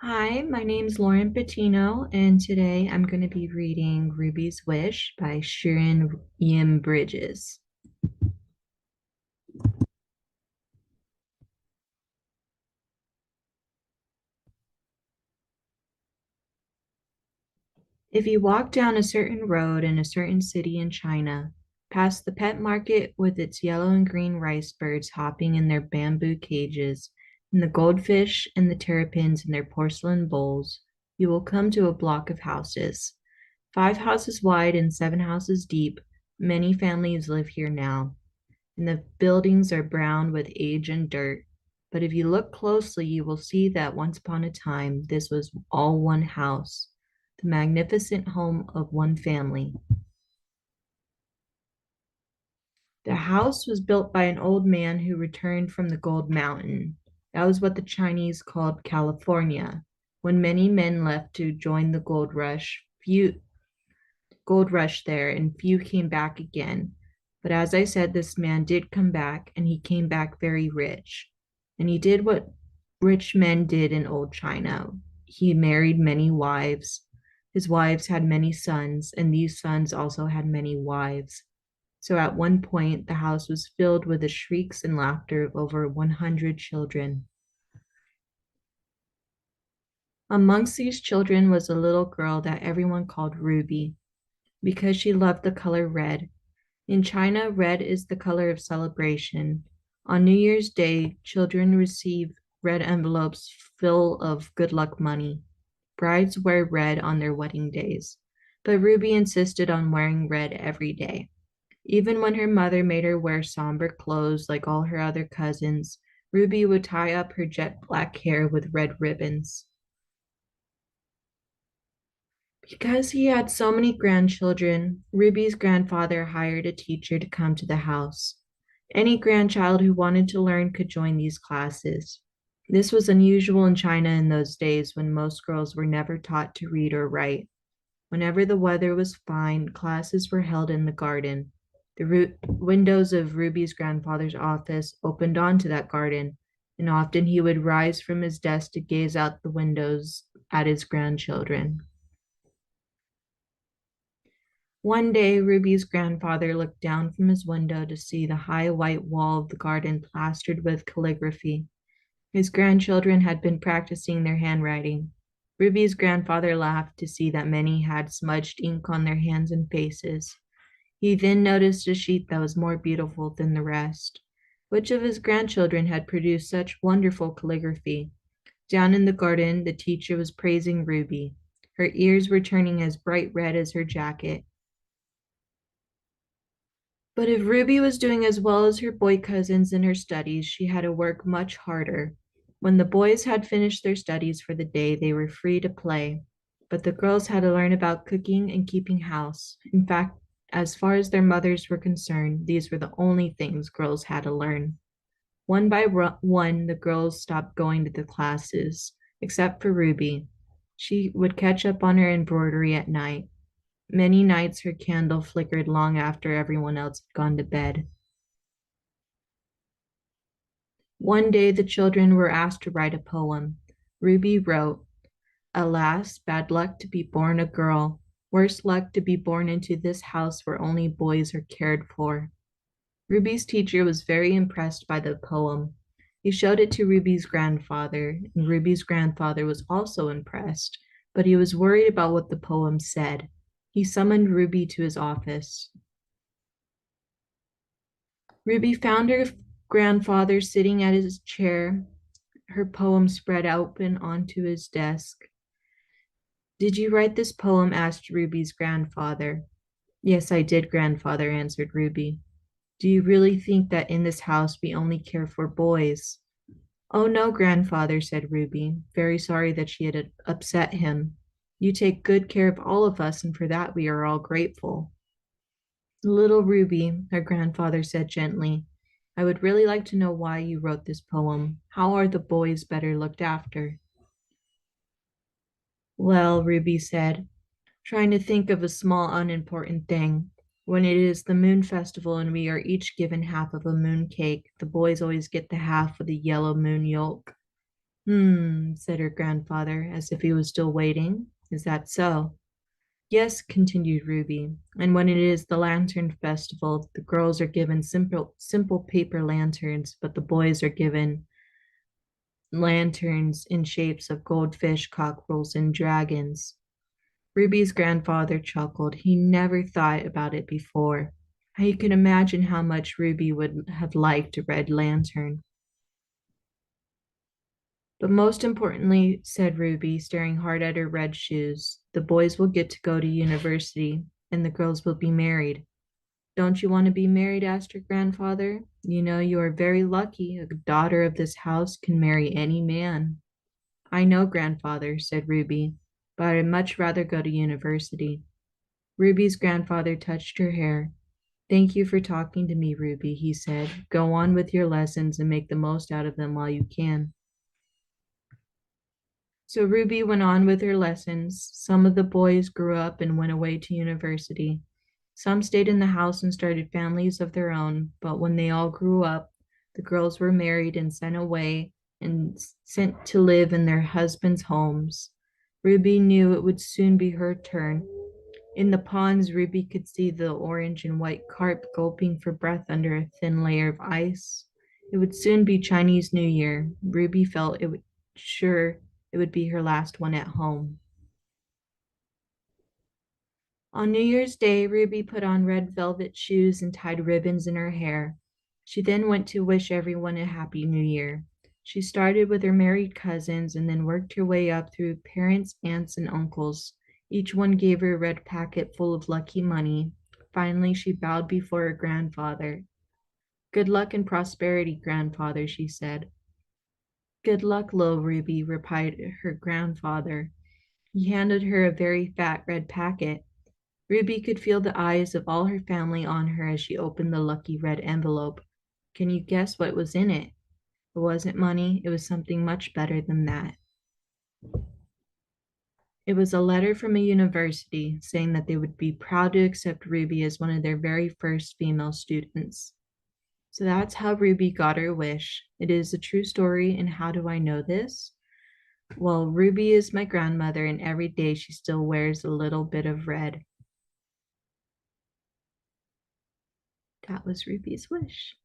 Hi, my name's Lauren Patino, and today I'm going to be reading Ruby's Wish by Sharon Ian Bridges. If you walk down a certain road in a certain city in China, past the pet market with its yellow and green rice birds hopping in their bamboo cages, and the goldfish and the terrapins in their porcelain bowls, you will come to a block of houses. 5 houses wide and 7 houses deep, many families live here now, and the buildings are brown with age and dirt. But if you look closely, you will see that once upon a time this was all one house, the magnificent home of one family. The house was built by an old man who returned from the Gold Mountain. That was what the Chinese called California. When many men left to join the gold rush there, and few came back again. But as I said, this man did come back, and he came back very rich. And he did what rich men did in old China. He married many wives. His wives had many sons, and these sons also had many wives. So at one point, the house was filled with the shrieks and laughter of over 100 children. Amongst these children was a little girl that everyone called Ruby because she loved the color red. In China, red is the color of celebration. On New Year's Day, children receive red envelopes full of good luck money. Brides wear red on their wedding days, but Ruby insisted on wearing red every day. Even when her mother made her wear somber clothes like all her other cousins, Ruby would tie up her jet black hair with red ribbons. Because he had so many grandchildren, Ruby's grandfather hired a teacher to come to the house. Any grandchild who wanted to learn could join these classes. This was unusual in China in those days when most girls were never taught to read or write. Whenever the weather was fine, classes were held in the garden. The windows of Ruby's grandfather's office opened onto that garden, and often he would rise from his desk to gaze out the windows at his grandchildren. One day, Ruby's grandfather looked down from his window to see the high white wall of the garden plastered with calligraphy. His grandchildren had been practicing their handwriting. Ruby's grandfather laughed to see that many had smudged ink on their hands and faces. He then noticed a sheet that was more beautiful than the rest. Which of his grandchildren had produced such wonderful calligraphy? Down in the garden, the teacher was praising Ruby. Her ears were turning as bright red as her jacket. But if Ruby was doing as well as her boy cousins in her studies, she had to work much harder. When the boys had finished their studies for the day, they were free to play. But the girls had to learn about cooking and keeping house. In fact, as far as their mothers were concerned, these were the only things girls had to learn. One by one, the girls stopped going to the classes, except for Ruby. She would catch up on her embroidery at night. Many nights her candle flickered long after everyone else had gone to bed. One day the children were asked to write a poem. Ruby wrote, "Alas, bad luck to be born a girl. Worse luck to be born into this house where only boys are cared for." Ruby's teacher was very impressed by the poem. He showed it to Ruby's grandfather, and Ruby's grandfather was also impressed, but he was worried about what the poem said. He summoned Ruby to his office. Ruby found her grandfather sitting at his chair, her poem spread open onto his desk. "Did you write this poem?" asked Ruby's grandfather. "Yes, I did, grandfather," answered Ruby. "Do you really think that in this house we only care for boys?" "Oh, no, grandfather," said Ruby, very sorry that she had upset him. "You take good care of all of us, and for that we are all grateful." "Little Ruby," her grandfather said gently, "I would really like to know why you wrote this poem. How are the boys better looked after?" "Well," Ruby said, trying to think of a small, unimportant thing. "When it is the moon festival and we are each given half of a moon cake, the boys always get the half with the yellow moon yolk." Said her grandfather, as if he was still waiting. Is that so? Yes, continued Ruby. And when it is the Lantern Festival, the girls are given simple paper lanterns, but the boys are given lanterns in shapes of goldfish, cockerels, and dragons. Ruby's grandfather chuckled. He never thought about it before. He could imagine how much Ruby would have liked a red lantern. But most importantly, said Ruby, staring hard at her red shoes, the boys will get to go to university and the girls will be married. Don't you want to be married? Asked her grandfather. You know, you are very lucky. A daughter of this house can marry any man. I know, grandfather, said Ruby, but I'd much rather go to university. Ruby's grandfather touched her hair. Thank you for talking to me, Ruby, he said. Go on with your lessons and make the most out of them while you can. So Ruby went on with her lessons. Some of the boys grew up and went away to university. Some stayed in the house and started families of their own, but when they all grew up, the girls were married and sent away and sent to live in their husbands' homes. Ruby knew it would soon be her turn. In the ponds, Ruby could see the orange and white carp gulping for breath under a thin layer of ice. It would soon be Chinese New Year. Ruby felt it would be her last one at home. On New Year's Day, Ruby put on red velvet shoes and tied ribbons in her hair. She then went to wish everyone a happy new year. She started with her married cousins and then worked her way up through parents, aunts, and uncles. Each one gave her a red packet full of lucky money. Finally, she bowed before her grandfather. Good luck and prosperity, grandfather, she said. Good luck, little Ruby, replied her grandfather. He handed her a very fat red packet. Ruby could feel the eyes of all her family on her as she opened the lucky red envelope. Can you guess what was in it? It wasn't money, it was something much better than that. It was a letter from a university saying that they would be proud to accept Ruby as one of their very first female students. So that's how Ruby got her wish. It is a true story, and how do I know this? Well, Ruby is my grandmother, and every day she still wears a little bit of red. That was Ruby's wish.